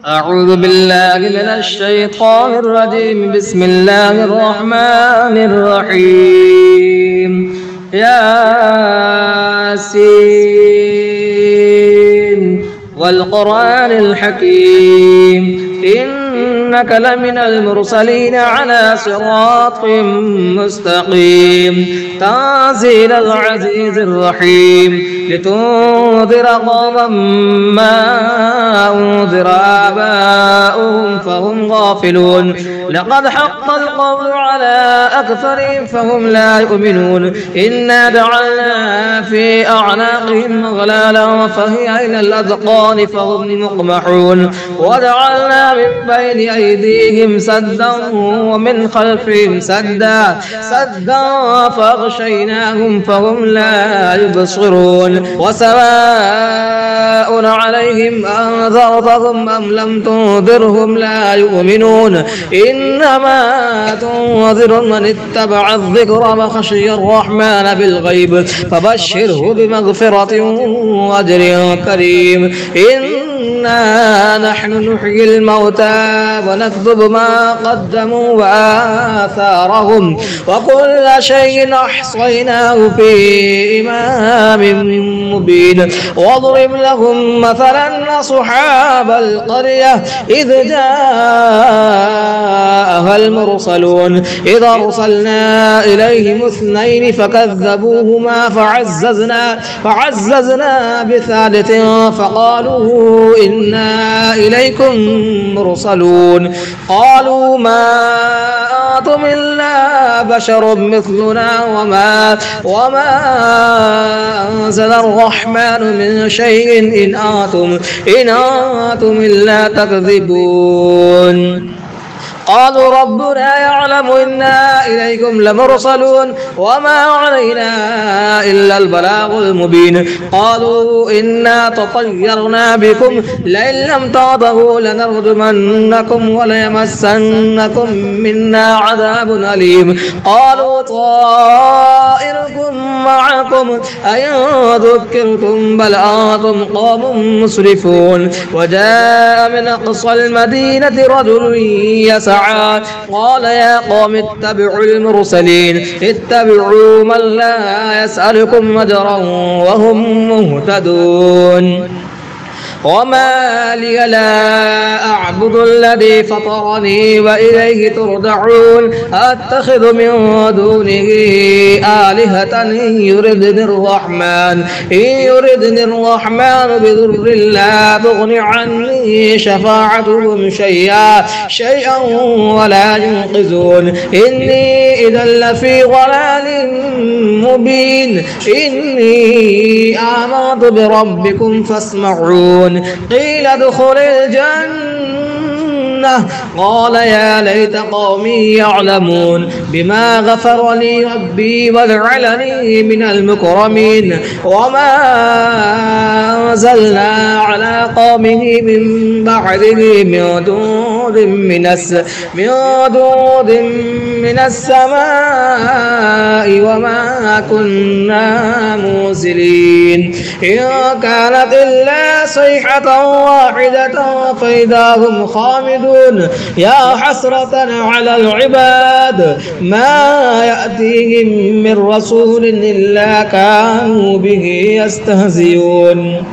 أعوذ بالله من الشيطان الرجيم. بسم الله الرحمن الرحيم. ياسين والقرآن الحكيم إنك لمن المرسلين على صراط مستقيم. تنزيل العزيز الرحيم لتنذر قوما ما أنذر آباؤهم فهم غافلون. لقد حق القول على أكثرهم فهم لا يؤمنون. إنا جعلنا في أعناقهم أغلالا فهي إلى الأذقان فهم مقمحون. وجعلنا من بين أيديهم سدا ومن خلفهم سدا فأغشيناهم فهم لا يبصرون. وسواء عليهم أنذرتهم أم لم تنذرهم لا يؤمنون. إنما تنذر من اتبع الذكر وخشي الرحمن بالغيب فبشره بمغفرة وأجر كريم. إنا نحن نحيي الموتى ونكتب ما قدموا وآثارهم وكل شيء أحصيناه في إمام مبين. واضرب لهم مثلا أصحاب القرية إذ جاءها المرسلون إذ أرسلنا إليهم اثنين فكذبوهما فعززنا بثالث فقالوا إنا إليكم مرسلون. قالوا ما أنتم إلا بشر مثلنا وما أنزل الرحمن من شيء إن أنتم إلا تكذبون. قالوا ربنا يعلم إنا إليكم لمرسلون وما علينا إلا البلاغ المبين. قالوا إنا تطيرنا بكم لئن لم تنتهوا لنرجمنكم وليمسنكم منا عذاب أليم. قالوا طائركم معكم أئن ذكرتم بل أنتم قوم مسرفون. وجاء من أقصى المدينة رجل يسعى قال يا قوم اتبعوا المرسلين اتبعوا من لا يسألكم أجرا وهم مهتدون. وما لي لا أعبد الذي فطرني وإليه ترجعون. أتخذ من دونه آلهة إن يردني الرحمن بضر لا تغن عني شفاعتهم شيئا ولا ينقذون. إني إذا لفي ضلال مبين. إني آمنت بربكم فاسمعون. قيل ادخل الجنة قال يا ليت قومي يعلمون بما غفر لي ربي وجعلني من المكرمين. وما أنزلنا على قومه من بعده من دود من السماء وما كنا منزلين. إن كانت إلا صيحة واحدة فإذا هم خامدون. يا حسرة على العباد ما يأتيهم من رسول إلا كانوا به يستهزئون.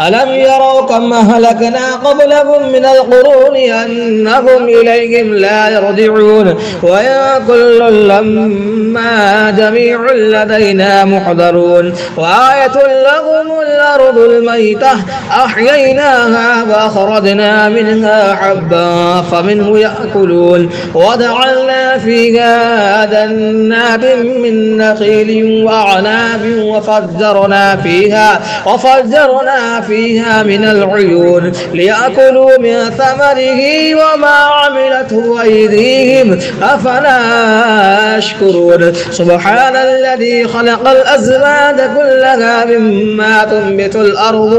ألم يروا كم أهلكنا قبلهم من القرون أنهم إليهم لا يرجعون. وإن كل لما جميع لدينا محضرون. وآية لهم الأرض الميتة أحييناها وأخرجنا منها حبا فمنه يأكلون. وجعلنا فيها جنات من نخيل وأعناب وفجرنا فيها من العيون ليأكلوا من ثمره وما عملته أيديهم أفلا يشكرون. سبحان الذي خلق الأزواج كلها مما تنبت الأرض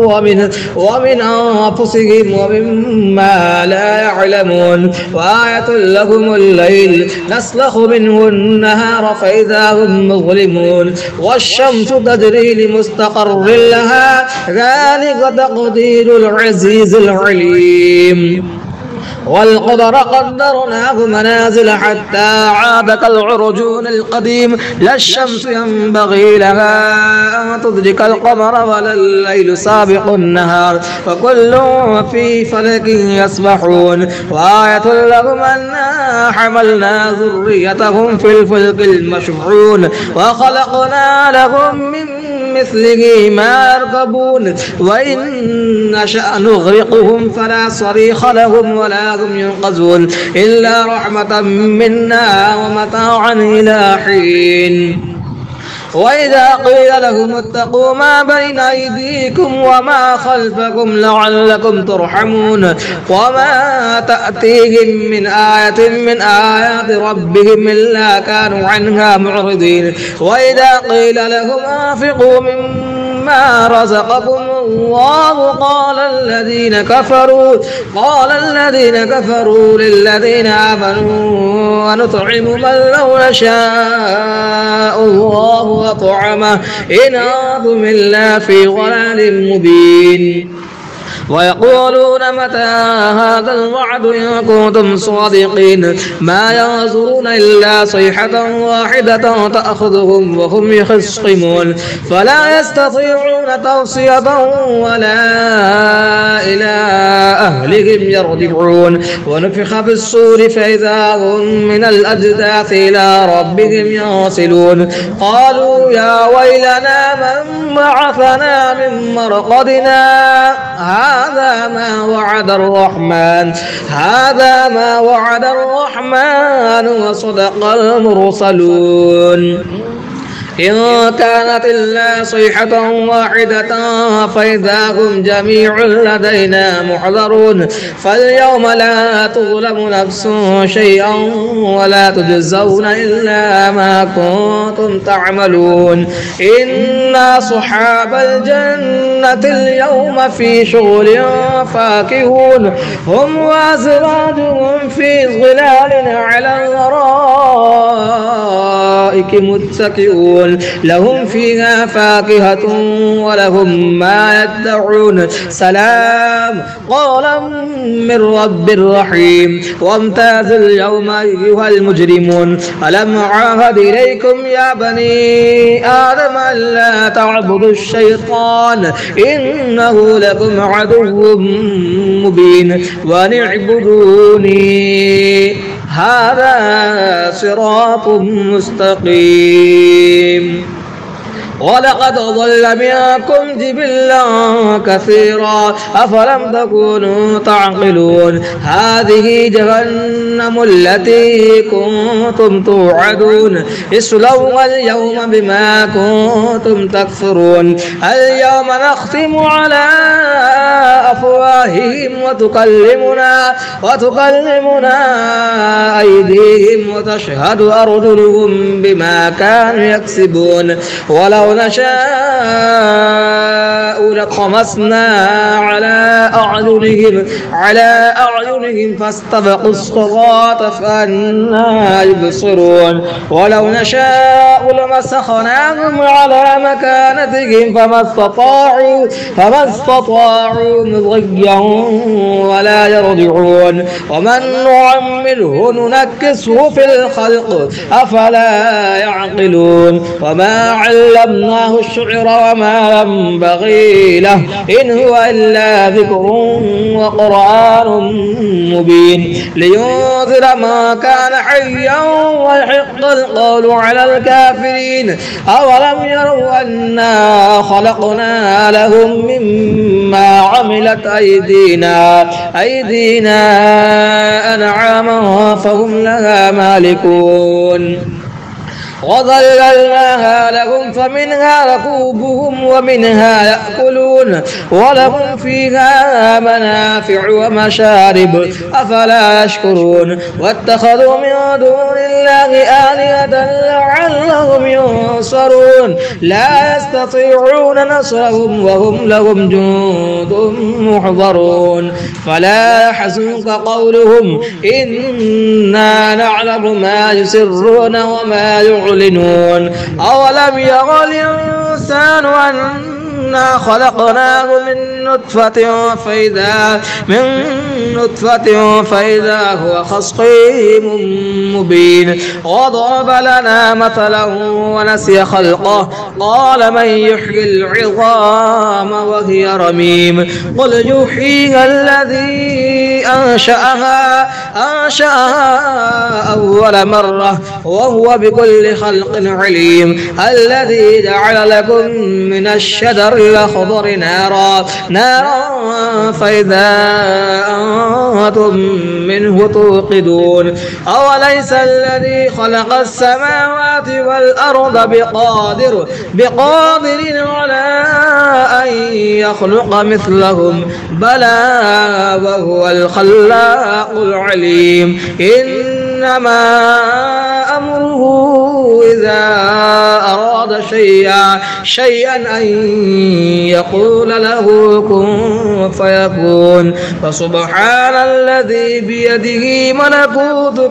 ومن أنفسهم ومما لا يعلمون. وآية لهم الليل نسلخ منه النهار فإذا هم مظلمون. والشمس تجري لمستقر لها ذلك ذلك تقدير العزيز العليم. والقمر قدرناه منازل حتى عاد كالعرجون القديم لا الشمس ينبغي لها أن تدرك القمر ولا الليل سابق النهار وكل في فلك يسبحون وآية لهم أنا حملنا ذريتهم في الفلك المشحون وخلقنا لهم من مثله ما يركبون وإن نشأ نغرقهم فلا صريخ لهم ولا هم ينقذون إلا رحمة منا ومتاعا إلى حين. وإذا قيل لهم اتقوا ما بين أيديكم وما خلفكم لعلكم ترحمون وما تأتيهم من آية من آيات ربهم إلا كانوا عنها معرضين. وإذا قيل لهم أنفقوا مما رزقكم الله قال الذين كفروا للذين آمنوا ونطعم من لو يشاء الله أطعمه إن أنتم إلا في ضلال مبين. ويقولون متى هذا الوعد إن كنتم صادقين ما ينظرون إلا صيحة واحدة تأخذهم وهم يخصمون فلا يستطيعون توصية ولا إلى أهلهم يرجعون. ونفخ في الصور فإذا هم من الأجداث إلى ربهم ينسلون قالوا يا ويلنا من بعثنا من مرقدنا هذا ما وعد الرحمن وصدق المرسلون. إن كانت إلا صيحة واحدة فإذا هم جميع لدينا محضرون فاليوم لا تظلم نفس شيئا ولا تجزون إلا ما كنتم تعملون. إن أصحاب الجنة اليوم في شغل فاكهون هم وأزواجهم في ظلال على الأرائك متكئون لهم فيها فاكهة ولهم ما يدعون سلام قولا من رب رحيم. وامتازوا اليوم أيها المجرمون ألم أعهد إليكم يا بني آدم ألا تعبدوا الشيطان إنه لكم عدو مبين وأن اعبدوني هذا صراط مستقيم. ولقد ضل منكم جبلا كثيرا أفلم تكونوا تعقلون هذه جهنم التي كنتم توعدون اصلوها اليوم بما كنتم تكفرون. اليوم نختم على أفواههم وتكلمنا أيديهم وتشهد أرجلهم بما كانوا يكسبون. ولو نشاء لطمسنا على أعينهم فاستبقوا الصراط فأنى يبصرون. ولو نشاء لمسخناهم على مكانتهم فما استطاعوا مضيا ولا يرجعون. ومن نعمره ننكسه في الخلق أفلا يعقلون. وما علمناه الشعر وما ينبغي له إن هو إلا ذكر وقرآن مبين لينذر ما كان حيا ويحق القول على الكافرين. أولم يروا أنا خلقنا لهم مما عملت أيدينا أنعاما فهم لها مالكون وظللناها لهم فمنها ركوبهم ومنها يأكلون ولهم فيها منافع ومشارب أفلا يشكرون. واتخذوا من دون الله آلهة لعلهم ينصرون لا يستطيعون نصرهم وهم لهم جند محضرون. فلا يحزنك قولهم إنا نعلم ما يسرون وما يعلنون. أولم يرى الإنسان إنا خلقناه من نطفة فإذا هو خصيم مبين وضرب لنا مثلا ونسي خلقه قال من يحيي العظام وهي رميم قل يحييها الذي أنشأها أول مرة وهو بكل خلق عليم الذي جعل لكم من الشجر الأخضر نارا فإذا أنتم منه توقدون أوليس الذي خلق السماوات والأرض بقادر على أن يخلق مثلهم بلى وهو الخلاق العليم إنما أمره إذا أراد شيئا أن يقول له كن فيكون فسبحان الذي بيده ملكوت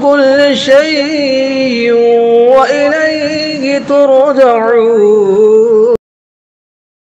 كل شيء وإليه ترجعون.